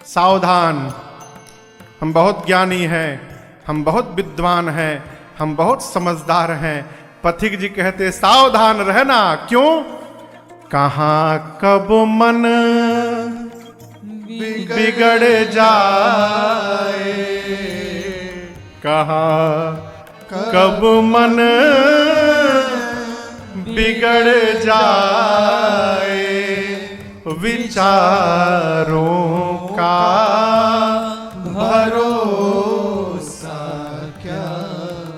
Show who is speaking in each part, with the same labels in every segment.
Speaker 1: सावधान, हम बहुत ज्ञानी हैं, हम बहुत विद्वान हैं, हम बहुत समझदार हैं। पथिक जी कहते सावधान रहना। क्यों? कहाँ कब मन बिगड़ जाए, कहाँ कब मन बिगड़ जाए, विचारों का भरोसा क्या।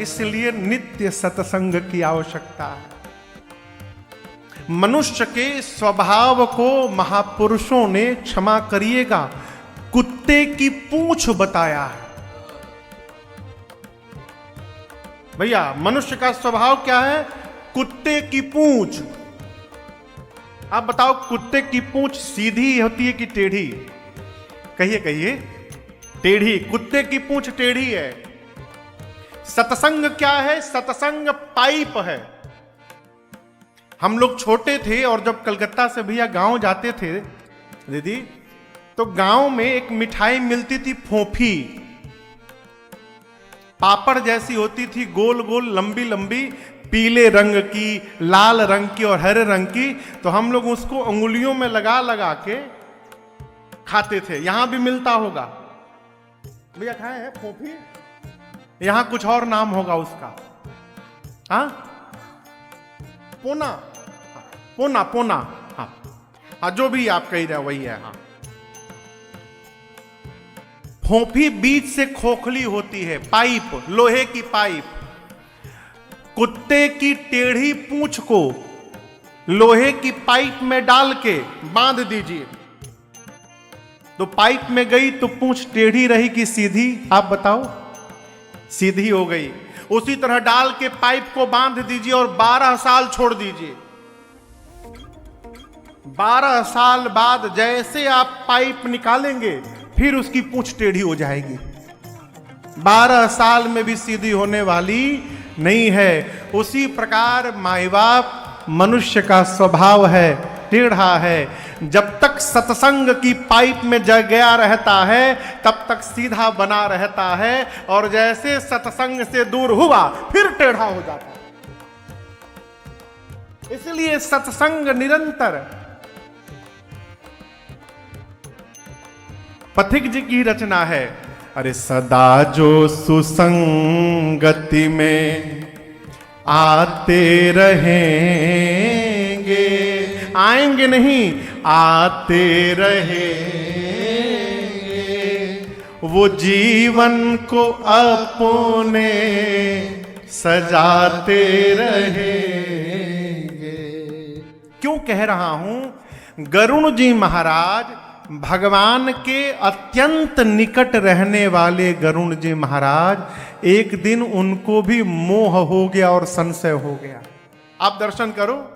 Speaker 1: इसलिए नित्य सत्संग की आवश्यकता है। मनुष्य के स्वभाव को महापुरुषों ने, क्षमा करिएगा, कुत्ते की पूंछ बताया है। भैया मनुष्य का स्वभाव क्या है? कुत्ते की पूंछ। आप बताओ कुत्ते की पूंछ सीधी होती है कि टेढ़ी? कहिए कहिए। टेढ़ी। कुत्ते की पूंछ टेढ़ी है। सत्संग क्या है? सत्संग पाइप है। हम लोग छोटे थे और जब कलकत्ता से भैया गांव जाते थे दीदी, तो गांव में एक मिठाई मिलती थी, फोफी। पापड़ जैसी होती थी, गोल गोल लंबी लंबी, पीले रंग की, लाल रंग की और हरे रंग की। तो हम लोग उसको अंगुलियों में लगा लगा के खाते थे। यहां भी मिलता होगा भैया, खाए हैं फोफी? यहां कुछ और नाम होगा उसका। हाँ, पोना, पोना, पोना। हाँ हाँ, जो भी आप कह रहे हैं वही है। हाँ, फोफी बीच से खोखली होती है, पाइप, लोहे की पाइप। कुत्ते की टेढ़ी पूंछ को लोहे की पाइप में डाल के बांध दीजिए, तो पाइप में गई तो पूंछ टेढ़ी रही कि सीधी? आप बताओ। सीधी हो गई। उसी तरह डाल के पाइप को बांध दीजिए और 12 साल छोड़ दीजिए। 12 साल बाद जैसे आप पाइप निकालेंगे फिर उसकी पूंछ टेढ़ी हो जाएगी। 12 साल में भी सीधी होने वाली नहीं है। उसी प्रकार माई बाप मनुष्य का स्वभाव है, टेढ़ा है। जब तक सत्संग की पाइप में जग गया रहता है तब तक सीधा बना रहता है, और जैसे सत्संग से दूर हुआ फिर टेढ़ा हो जाता है। इसलिए सत्संग निरंतर। पथिक जी की रचना है, अरे सदा जो सुसंगति में आते रहेंगे, आएंगे नहीं, आते रहेंगे, वो जीवन को अपने सजाते रहेंगे। क्यों कह रहा हूं? गरुण जी महाराज, भगवान के अत्यंत निकट रहने वाले गरुण जी महाराज, एक दिन उनको भी मोह हो गया और संशय हो गया। आप दर्शन करो,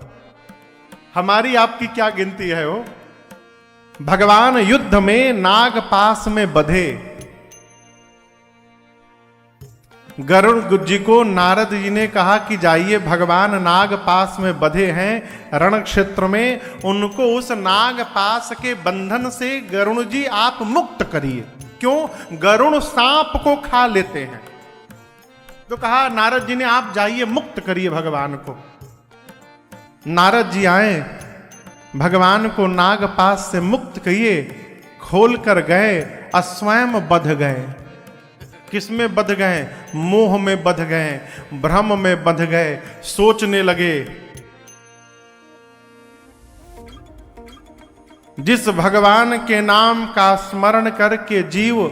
Speaker 1: हमारी आपकी क्या गिनती है वो। भगवान युद्ध में नाग पास में बधे। गरुड़ जी को नारद जी ने कहा कि जाइए, भगवान नाग पास में बधे हैं रण क्षेत्र में, उनको उस नाग पास के बंधन से गरुण जी आप मुक्त करिए। क्यों? गरुण सांप को खा लेते हैं। तो कहा नारद जी ने आप जाइए मुक्त करिए भगवान को। नारद जी आए, भगवान को नाग पास से मुक्त किए, खोल कर गए, स्वयं बध गए। किसमें बध गए? मोह में बध गए, भ्रम में बध गए। सोचने लगे, जिस भगवान के नाम का स्मरण करके जीव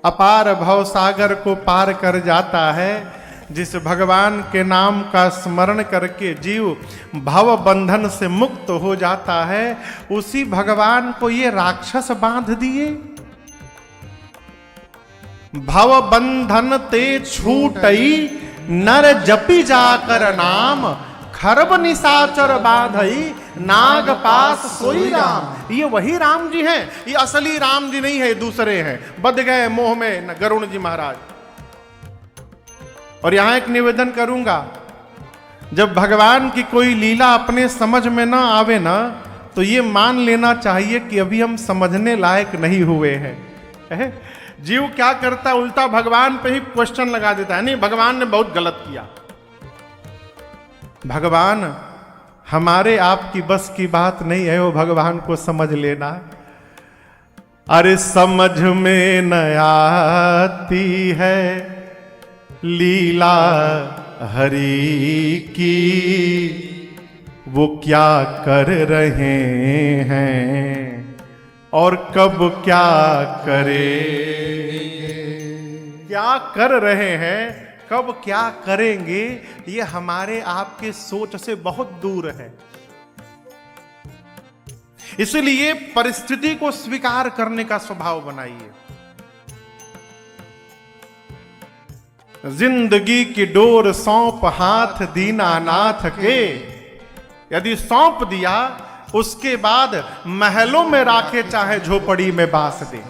Speaker 1: अपार भव सागर को पार कर जाता है, जिस भगवान के नाम का स्मरण करके जीव भव बंधन से मुक्त हो जाता है, उसी भगवान को ये राक्षस बांध दिए। भव बंधन ते छूटई, नर जपी जाकर नाम, खरब निशाचर बांधई, नाग पास सोई राम। ये वही राम जी हैं, ये असली राम जी नहीं है, दूसरे हैं। बध गए मोह में गरुण जी महाराज। और यहां एक निवेदन करूंगा, जब भगवान की कोई लीला अपने समझ में ना आवे ना, तो ये मान लेना चाहिए कि अभी हम समझने लायक नहीं हुए हैं। जीव क्या करता है, उल्टा भगवान पे ही क्वेश्चन लगा देता है, नहीं भगवान ने बहुत गलत किया। भगवान हमारे आपकी बस की बात नहीं है, वो भगवान को समझ लेना। अरे समझ में न आती है लीला हरि की, वो क्या कर रहे हैं और कब क्या करेंगे। क्या कर रहे हैं, कब क्या करेंगे, ये हमारे आपके सोच से बहुत दूर है। इसलिए परिस्थिति को स्वीकार करने का स्वभाव बनाइए। जिंदगी की डोर सौंप हाथ दीनानाथ के, यदि सौंप दिया उसके बाद महलों में राखे चाहे झोपड़ी में बास दे।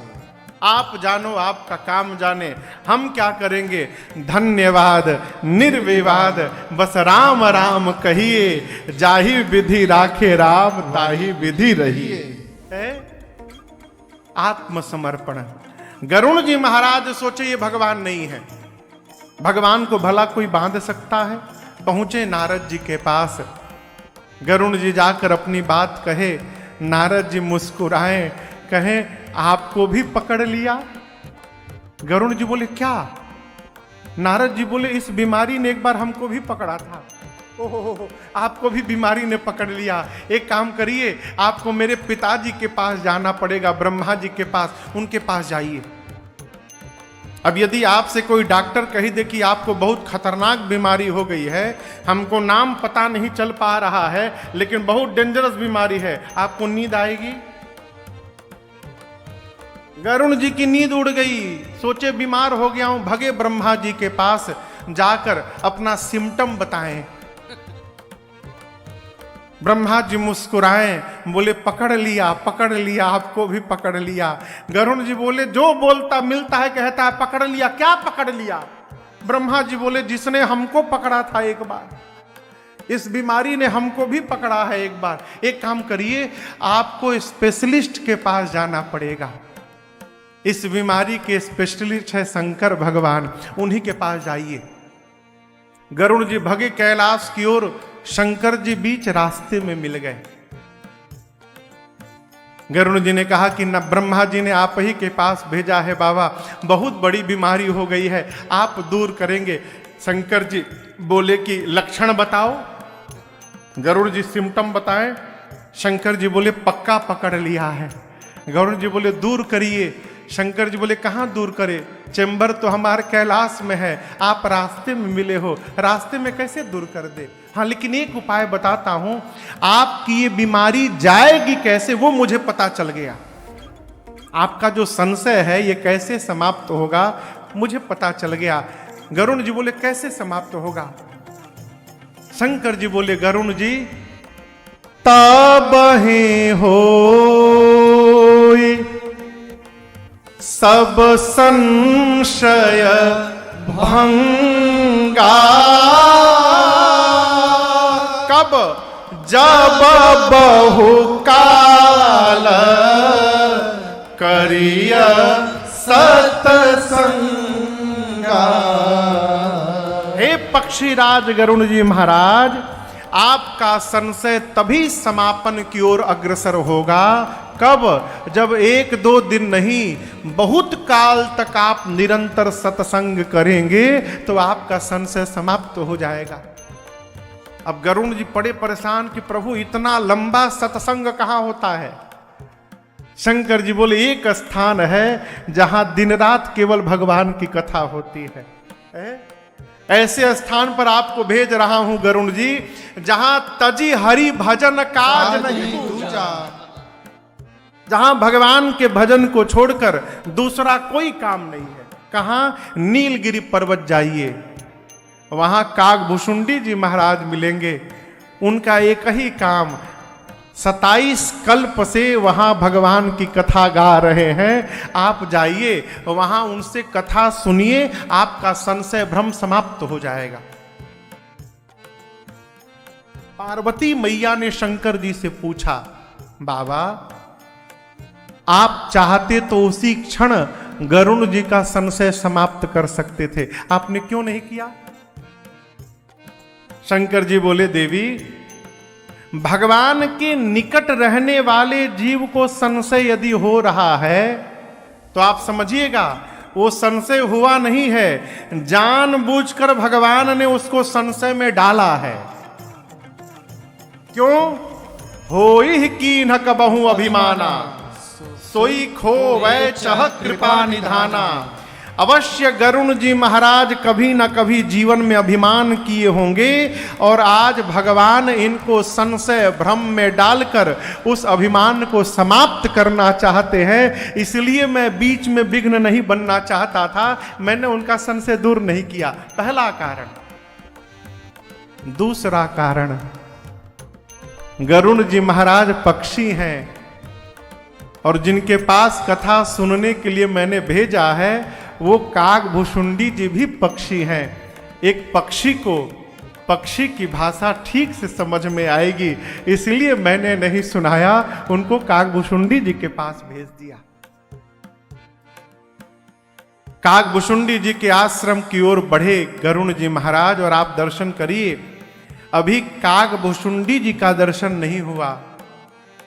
Speaker 1: आप जानो, आपका काम जाने, हम क्या करेंगे। धन्यवाद निर्विवाद बस राम राम कहिए, जाहि विधि राखे राम ताहि विधि रहिए। आत्मसमर्पण। गरुण जी महाराज सोचे ये भगवान नहीं है, भगवान को भला कोई बांध सकता है। पहुंचे नारद जी के पास, गरुण जी जाकर अपनी बात कहे। नारद जी मुस्कुराए, कहें आपको भी पकड़ लिया। गरुण जी बोले क्या? नारद जी बोले इस बीमारी ने एक बार हमको भी पकड़ा था। ओहो, आपको भी बीमारी ने पकड़ लिया। एक काम करिए, आपको मेरे पिताजी के पास जाना पड़ेगा, ब्रह्मा जी के पास, उनके पास जाइए। अब यदि आपसे कोई डॉक्टर कही दे कि आपको बहुत खतरनाक बीमारी हो गई है, हमको नाम पता नहीं चल पा रहा है लेकिन बहुत डेंजरस बीमारी है, आपको नींद आएगी? गरुण जी की नींद उड़ गई, सोचे बीमार हो गया हूं, भगे ब्रह्मा जी के पास, जाकर अपना सिम्टम बताएं। ब्रह्मा जी मुस्कुराए, बोले पकड़ लिया, आपको भी पकड़ लिया। गरुण जी बोले जो बोलता मिलता है कहता है पकड़ लिया, क्या पकड़ लिया? ब्रह्मा जी बोले जिसने हमको पकड़ा था एक बार, इस बीमारी ने हमको भी पकड़ा है एक बार। एक काम करिए, आपको स्पेशलिस्ट के पास जाना पड़ेगा। इस बीमारी के स्पेशलिस्ट है शंकर भगवान, उन्हीं के पास जाइए। गरुण जी भगे कैलाश की ओर, शंकर जी बीच रास्ते में मिल गए। गरुण जी ने कहा कि न ब्रह्मा जी ने आप ही के पास भेजा है बाबा, बहुत बड़ी बीमारी हो गई है, आप दूर करेंगे। शंकर जी बोले कि लक्षण बताओ। गरुड़ जी सिम्टम बताएं। शंकर जी बोले पक्का पकड़ लिया है। गरुड़ जी बोले दूर करिए। शंकर जी बोले कहाँ दूर करे, चेंबर तो हमारे कैलाश में है, आप रास्ते में मिले हो, रास्ते में कैसे दूर कर दे। हाँ लेकिन एक उपाय बताता हूं, आपकी ये बीमारी जाएगी कैसे वो मुझे पता चल गया। आपका जो संशय है ये कैसे समाप्त होगा मुझे पता चल गया। गरुण जी बोले कैसे समाप्त होगा? शंकर जी बोले गरुण जी तबहि होई सब संशय भंगा, कब जब बहुकाल करिय सतसंगा। हे पक्षीराज गरुण जी महाराज, आपका संशय तभी समापन की ओर अग्रसर होगा कब? जब एक दो दिन नहीं बहुत काल तक आप निरंतर सत्संग करेंगे तो आपका संशय समाप्त हो जाएगा। अब गरुण जी पड़े परेशान कि प्रभु इतना लंबा सत्संग कहाँ होता है। शंकर जी बोले एक स्थान है जहां दिन रात केवल भगवान की कथा होती है। ऐसे स्थान पर आपको भेज रहा हूं गरुण जी जहां तजी हरि भजन काज नहीं दूजा, जहां भगवान के भजन को छोड़कर दूसरा कोई काम नहीं है। कहां? नीलगिरी पर्वत जाइए, वहां कागभूषुंडी जी महाराज मिलेंगे। उनका एक ही काम, 27 कल्प से वहां भगवान की कथा गा रहे हैं। आप जाइए वहां उनसे कथा सुनिए, आपका संशय भ्रम समाप्त हो जाएगा। पार्वती मैया ने शंकर जी से पूछा, बाबा आप चाहते तो उसी क्षण गरुण जी का संशय समाप्त कर सकते थे, आपने क्यों नहीं किया? शंकर जी बोले, देवी भगवान के निकट रहने वाले जीव को संशय यदि हो रहा है तो आप समझिएगा वो संशय हुआ नहीं है, जानबूझकर भगवान ने उसको संशय में डाला है। क्यों? होई कीन्ह कबहु अभिमाना, सोई खो वै चह कृपा निधाना। अवश्य गरुण जी महाराज कभी न कभी जीवन में अभिमान किए होंगे और आज भगवान इनको संशय भ्रम में डालकर उस अभिमान को समाप्त करना चाहते हैं, इसलिए मैं बीच में विघ्न नहीं बनना चाहता था, मैंने उनका संशय दूर नहीं किया। पहला कारण। दूसरा कारण, गरुण जी महाराज पक्षी हैं और जिनके पास कथा सुनने के लिए मैंने भेजा है वो कागभुषुंडी जी भी पक्षी हैं। एक पक्षी को पक्षी की भाषा ठीक से समझ में आएगी, इसलिए मैंने नहीं सुनाया, उनको कागभुषुंडी जी के पास भेज दिया। कागभुषुंडी जी के आश्रम की ओर बढ़े गरुण जी महाराज और आप दर्शन करिए। अभी कागभुषुंडी जी का दर्शन नहीं हुआ,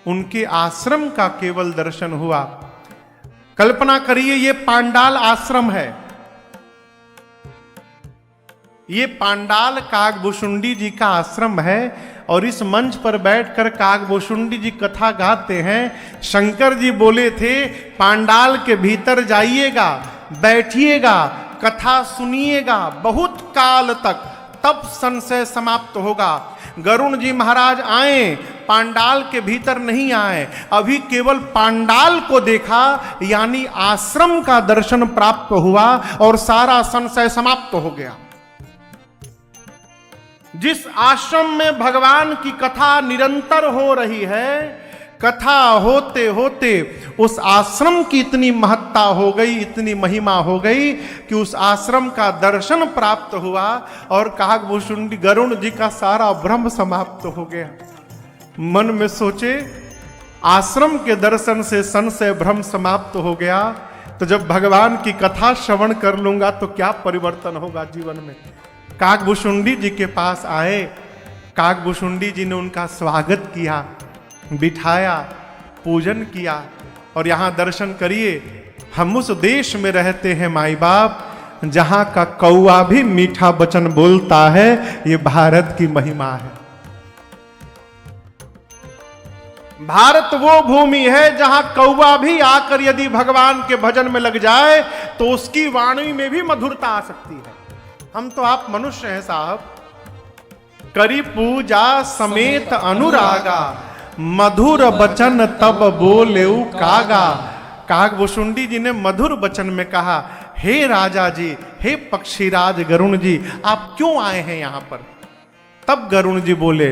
Speaker 1: उनके आश्रम का केवल दर्शन हुआ। कल्पना करिए ये पांडाल आश्रम है, ये पांडाल कागभुषुंडी जी का आश्रम है और इस मंच पर बैठकर कागभुषुंडी जी कथा गाते हैं। शंकर जी बोले थे पांडाल के भीतर जाइएगा, बैठिएगा, कथा सुनिएगा बहुत काल तक, तब संशय समाप्त होगा। गरुण जी महाराज आए, पांडाल के भीतर नहीं आए, अभी केवल पांडाल को देखा, यानी आश्रम का दर्शन प्राप्त हुआ और सारा संशय समाप्त हो गया। जिस आश्रम में भगवान की कथा निरंतर हो रही है, कथा होते होते उस आश्रम की इतनी महत्ता हो गई, इतनी महिमा हो गई कि उस आश्रम का दर्शन प्राप्त हुआ और कागभुषुंडी गरुण जी का सारा भ्रम समाप्त हो गया। मन में सोचे आश्रम के दर्शन से संशय भ्रम समाप्त हो गया, तो जब भगवान की कथा श्रवण कर लूंगा तो क्या परिवर्तन होगा जीवन में। कागभुषुंडी जी के पास आए, कागभुषुंडी जी ने उनका स्वागत किया, बिठाया, पूजन किया और यहाँ दर्शन करिए। हम उस देश में रहते हैं माई बाप जहां का कौवा भी मीठा वचन बोलता है, ये भारत की महिमा है। भारत वो भूमि है जहां कौवा भी आकर यदि भगवान के भजन में लग जाए तो उसकी वाणी में भी मधुरता आ सकती है। हम तो आप मनुष्य हैं साहब। करी पूजा समेत अनुरागा, मधुर बचन तब बोलेउ कागा। कागभुषुंडी जी ने मधुर वचन में कहा, हे राजा जी, हे पक्षीराज गरुण जी, आप क्यों आए हैं यहां पर? तब गरुण जी बोले,